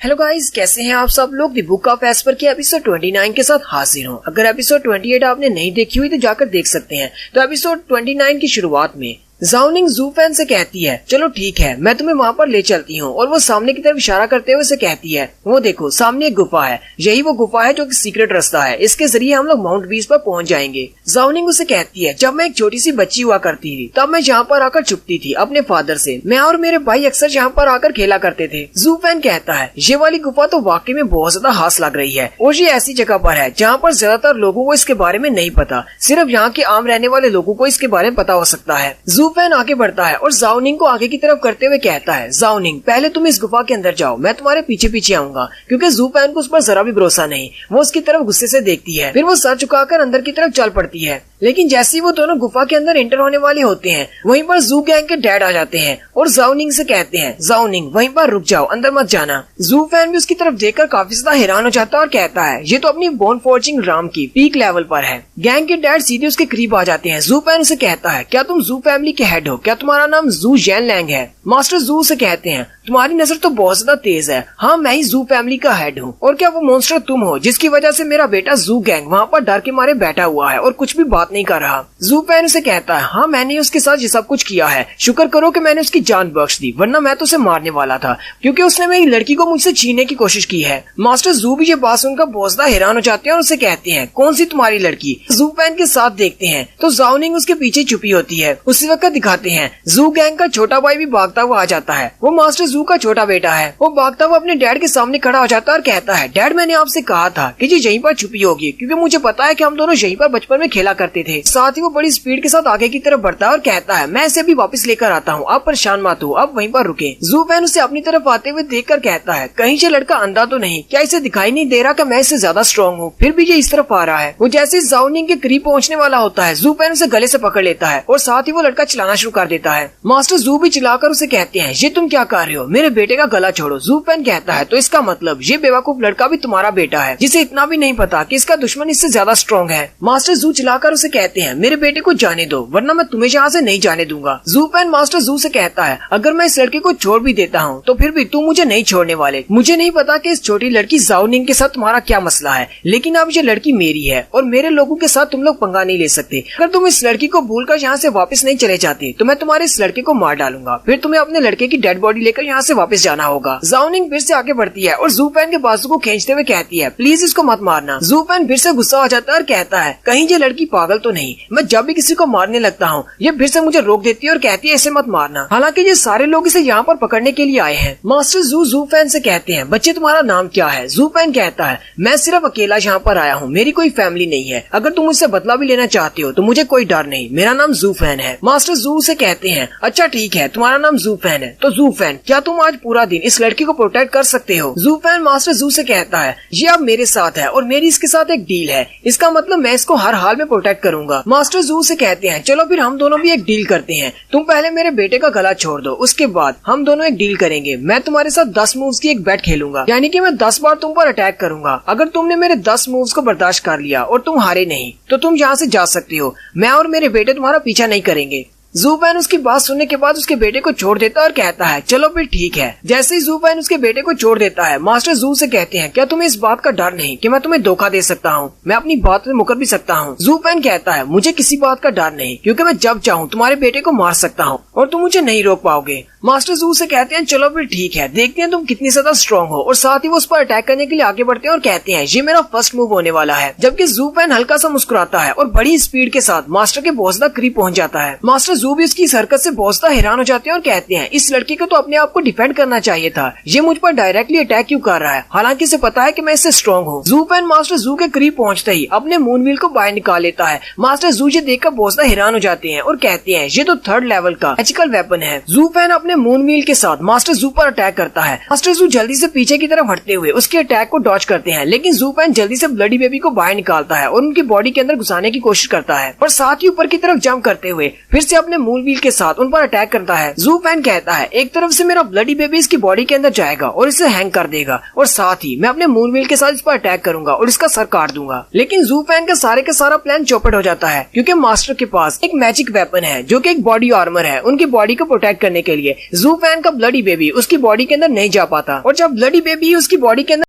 Hello guys, कैसे हैं आप सब लोग। द बुक ऑफ एस्पर के एपिसोड 29 के साथ हाजिर हूँ। अगर एपिसोड 28 आपने नहीं देखी हुई तो जाकर देख सकते हैं। तो एपिसोड 29 की शुरुआत में ज़ाओनिंग ज़ू फैन से कहती है, चलो ठीक है, मैं तुम्हें वहाँ पर ले चलती हूँ। और वो सामने की तरफ इशारा करते हुए से कहती है, वो देखो सामने एक गुफा है, यही वो गुफा है जो कि सीक्रेट रास्ता है, इसके जरिए हम लोग माउंट बीस पर पहुँच जाएंगे। ज़ाओनिंग उसे कहती है, जब मैं एक छोटी सी बच्ची हुआ करती थी तब मैं यहाँ पर आकर छुपती थी अपने फादर से। मैं और मेरे भाई अक्सर यहाँ पर आकर खेला करते थे। ज़ू फैन कहता है, ये वाली गुफा तो वाकई में बहुत ज्यादा खास लग रही है और ये ऐसी जगह पर है जहाँ पर ज्यादातर लोगों को इसके बारे में नहीं पता, सिर्फ यहाँ के आम रहने वाले लोगों को इसके बारे में पता हो सकता है। ज़ू फैन आगे बढ़ता है और ज़ाओनिंग को आगे की तरफ करते हुए कहता है, ज़ाओनिंग पहले तुम इस गुफा के अंदर जाओ, मैं तुम्हारे पीछे पीछे आऊंगा। क्योंकि ज़ू फैन को उस पर जरा भी भरोसा नहीं, वो उसकी तरफ गुस्से से देखती है, फिर वो सर झुकाकर अंदर की तरफ चल पड़ती है। लेकिन जैसे ही वो दोनों गुफा के अंदर एंटर होने वाले होते हैं, वहीं पर ज़ू गैंग के डैड आ जाते हैं और ज़ाओनिंग से कहते हैं, ज़ाओनिंग वहीं पर रुक जाओ, अंदर मत जाना। ज़ू फैन भी उसकी तरफ देखकर काफी ज्यादा हैरान हो जाता है और कहता है, ये तो अपनी बोन फोर्जिंग राम की पीक लेवल पर है। गैंग के डैड सीधे उसके करीब आ जाते हैं। ज़ू फैन उसे कहता है, क्या तुम ज़ू फैमिली के हेड हो? क्या तुम्हारा नाम ज़ू जेनलैंग है? मास्टर ज़ू से कहते हैं, तुम्हारी नजर तो बहुत ज्यादा तेज है। हाँ, मैं ही ज़ू फैमिली का हेड हूँ। और क्या वो मॉन्स्टर तुम हो जिसकी वजह से मेरा बेटा ज़ू गैंग वहाँ पर डर के मारे बैठा हुआ है और कुछ भी बात नहीं कर रहा? ज़ू फैन उसे कहता है, हाँ मैंने उसके साथ ये सब कुछ किया है, शुक्र करो कि मैंने उसकी जान बख्श दी, वरना मैं तो उसे मारने वाला था क्योंकि उसने मेरी लड़की को मुझसे छीनने की कोशिश की है। मास्टर ज़ू भी ये बात सुनकर बहुत ज्यादा हैरान हो जाते हैं और उसे कहते हैं, कौन सी तुम्हारी लड़की? ज़ू फैन के साथ देखते हैं तो ज़ाओनिंग उसके पीछे छुपी होती है। उसी वक्त दिखाते हैं ज़ू गैंग का छोटा भाई भी भागता हुआ आ जाता है। वो मास्टर ज़ू का छोटा बेटा है। वो भागता हुआ अपने डैड के सामने खड़ा हो जाता है और कहता है, डैड मैंने आपसे कहा था कि ये यहीं पर छुपी होगी, क्योंकि मुझे पता है कि हम दोनों यहीं पर बचपन में खेला करते थे। साथ ही वो बड़ी स्पीड के साथ आगे की तरफ बढ़ता है और कहता है, मैं इसे अभी वापस लेकर आता हूँ, आप परेशान मत हो, आप वहीं पर रुके। ज़ू फैन उसे अपनी तरफ आते हुए देखकर कहता है, कहीं ये लड़का अंधा तो नहीं? क्या इसे दिखाई नहीं दे रहा कि मैं इससे ज्यादा स्ट्रॉन्ग हूँ, फिर भी ये इस तरफ आ रहा है? वो जैसे ज़ाओनिंग के करीब पहुँचने वाला होता है, ज़ू फैन उसे गले से पकड़ लेता है और साथ ही वो लड़का चिल्लाना शुरू कर देता है। मास्टर ज़ू भी चिल्लाकर उसे कहते हैं, ये तुम क्या कर रहे हो, मेरे बेटे का गला छोड़ो। ज़ू फैन कहता है, तो इसका मतलब ये बेवकूफ लड़का भी तुम्हारा बेटा है जिसे इतना भी नहीं पता कि इसका दुश्मन इससे ज्यादा स्ट्रॉन्ग है। मास्टर ज़ू चिल्लाकर उसे कहते हैं, मेरे बेटे को जाने दो, वरना मैं तुम्हें यहाँ से नहीं जाने दूंगा। ज़ू फैन मास्टर ज़ू से कहता है, अगर मैं इस लड़के को छोड़ भी देता हूँ तो फिर भी तुम मुझे नहीं छोड़ने वाले। मुझे नहीं पता कि इस छोटी लड़की ज़ाओनिंग के साथ तुम्हारा क्या मसला है, लेकिन अब ये लड़की मेरी है और मेरे लोगों के साथ तुम लोग पंगा नहीं ले सकते। अगर तुम इस लड़की को भूलकर यहाँ से वापस नहीं चले जाते तो मैं तुम्हारे इस लड़के को मार डालूंगा, फिर तुम्हें अपने लड़के की डेड बॉडी लेकर यहाँ से वापस जाना होगा। ज़ाओनिंग फिर से आगे बढ़ती है और ज़ू फैन के बाजू को खींचते हुए कहती है, प्लीज इसको मत मारना। ज़ू फैन फिर से गुस्सा हो जाता है और कहता है, कहीं ये लड़की पागल तो नहीं? मैं जब भी किसी को मारने लगता हूँ ये फिर से मुझे रोक देती है और कहती है, इसे मत मारना, हालांकि ये सारे लोग इसे यहाँ पर पकड़ने के लिए आए हैं। मास्टर ज़ू फैन से कहते हैं, बच्चे तुम्हारा नाम क्या है? ज़ू फैन कहता है, मैं सिर्फ अकेला यहाँ पर आया हूँ, मेरी कोई फैमिली नहीं है। अगर तुम मुझसे बदला भी लेना चाहते हो तो मुझे कोई डर नहीं, मेरा नाम ज़ू फैन है। मास्टर ज़ू से कहते हैं, अच्छा ठीक है, तुम्हारा नाम ज़ू फैन है, तो ज़ू फैन क्या तुम आज पूरा दिन इस लड़की को प्रोटेक्ट कर सकते हो? ज़ू फैन मास्टर ज़ू से कहता है, ये अब मेरे साथ है और मेरी इसके साथ एक डील है, इसका मतलब मैं इसको हर हाल में प्रोटेक्ट करूंगा। मास्टर ज़ू से कहते हैं, चलो फिर हम दोनों भी एक डील करते हैं, तुम पहले मेरे बेटे का गला छोड़ दो, उसके बाद हम दोनों एक डील करेंगे। मैं तुम्हारे साथ 10 मूव्स की एक बैट खेलूंगा, यानी कि मैं 10 बार तुम पर अटैक करूंगा। अगर तुमने मेरे 10 मूव्स को बर्दाश्त कर लिया और तुम हारे नहीं तो तुम यहाँ से जा सकते हो, मैं और मेरे बेटे तुम्हारा पीछा नहीं करेंगे। ज़ू फैन उसकी बात सुनने के बाद उसके बेटे को छोड़ देता है और कहता है, चलो फिर ठीक है। जैसे ही ज़ू फैन उसके बेटे को छोड़ देता है, मास्टर ज़ू से कहते हैं, क्या तुम्हें इस बात का डर नहीं कि मैं तुम्हें धोखा दे सकता हूँ, मैं अपनी बात में मुकर भी सकता हूँ? ज़ू फैन कहता है, मुझे किसी बात का डर नहीं, क्योंकि मैं जब चाहूँ तुम्हारे बेटे को मार सकता हूँ और तुम मुझे नहीं रोक पाओगे। मास्टर ज़ू से कहते हैं, चलो फिर ठीक है, देखते हैं तुम कितनी ज्यादा स्ट्रॉन्ग हो। और साथ ही वो उस पर अटैक करने के लिए आगे बढ़ते हैं और कहते हैं, ये मेरा फर्स्ट मूव होने वाला है। जबकि ज़ू फैन हल्का सा मुस्कुराता है और बड़ी स्पीड के साथ मास्टर के बहुत ज्यादा करीब पहुंच जाता है। मास्टर ज़ू भी उसकी हरकत से बहुत ज्यादा हैरान हो जाते हैं और कहते हैं, इस लड़की को तो अपने आप को डिफेंड करना चाहिए था, ये मुझ पर डायरेक्टली अटैक क्यों कर रहा है, हालांकि इसे पता है कि मैं इससे स्ट्रॉन्ग हूँ। ज़ू फैन मास्टर ज़ू के करीब पहुंचते ही अपने मून व्हील को बाहर निकाल लेता है। मास्टर ज़ू ये देखकर बहुत ज्यादा हैरान हो जाते हैं और कहते हैं, ये तो 3rd लेवल का मैजिकल वेपन है। ज़ू फैन अपने मून व्हील के साथ मास्टर ज़ू पर अटैक करता है। मास्टर ज़ू जल्दी से पीछे की तरफ हटते हुए उसके अटैक को डॉज करते हैं, लेकिन ज़ू फैन जल्दी से ब्लडी बेबी को बाहर निकालता है और उनकी बॉडी के अंदर घुसाने की कोशिश करता है और साथ ही ऊपर की तरफ जंप करते हुए फिर से अपने मून व्हील के साथ उन पर अटैक करता है। ज़ू फैन कहता है, एक तरफ से मेरा ब्लडी बेबी इसकी बॉडी के अंदर जाएगा और इसे हैंग कर देगा और साथ ही मैं अपने मून व्हील के साथ इस पर अटैक करूंगा और इसका सर काट दूंगा। लेकिन ज़ू फैन का सारा प्लान चौपट हो जाता है, क्योंकि मास्टर के पास एक मैजिक वेपन है जो कि एक बॉडी आर्मर है उनकी बॉडी को प्रोटेक्ट करने के लिए, जू फैन का ब्लडी बेबी उसकी बॉडी के अंदर नहीं जा पाता और जब ब्लडी बेबी उसकी बॉडी के अंदर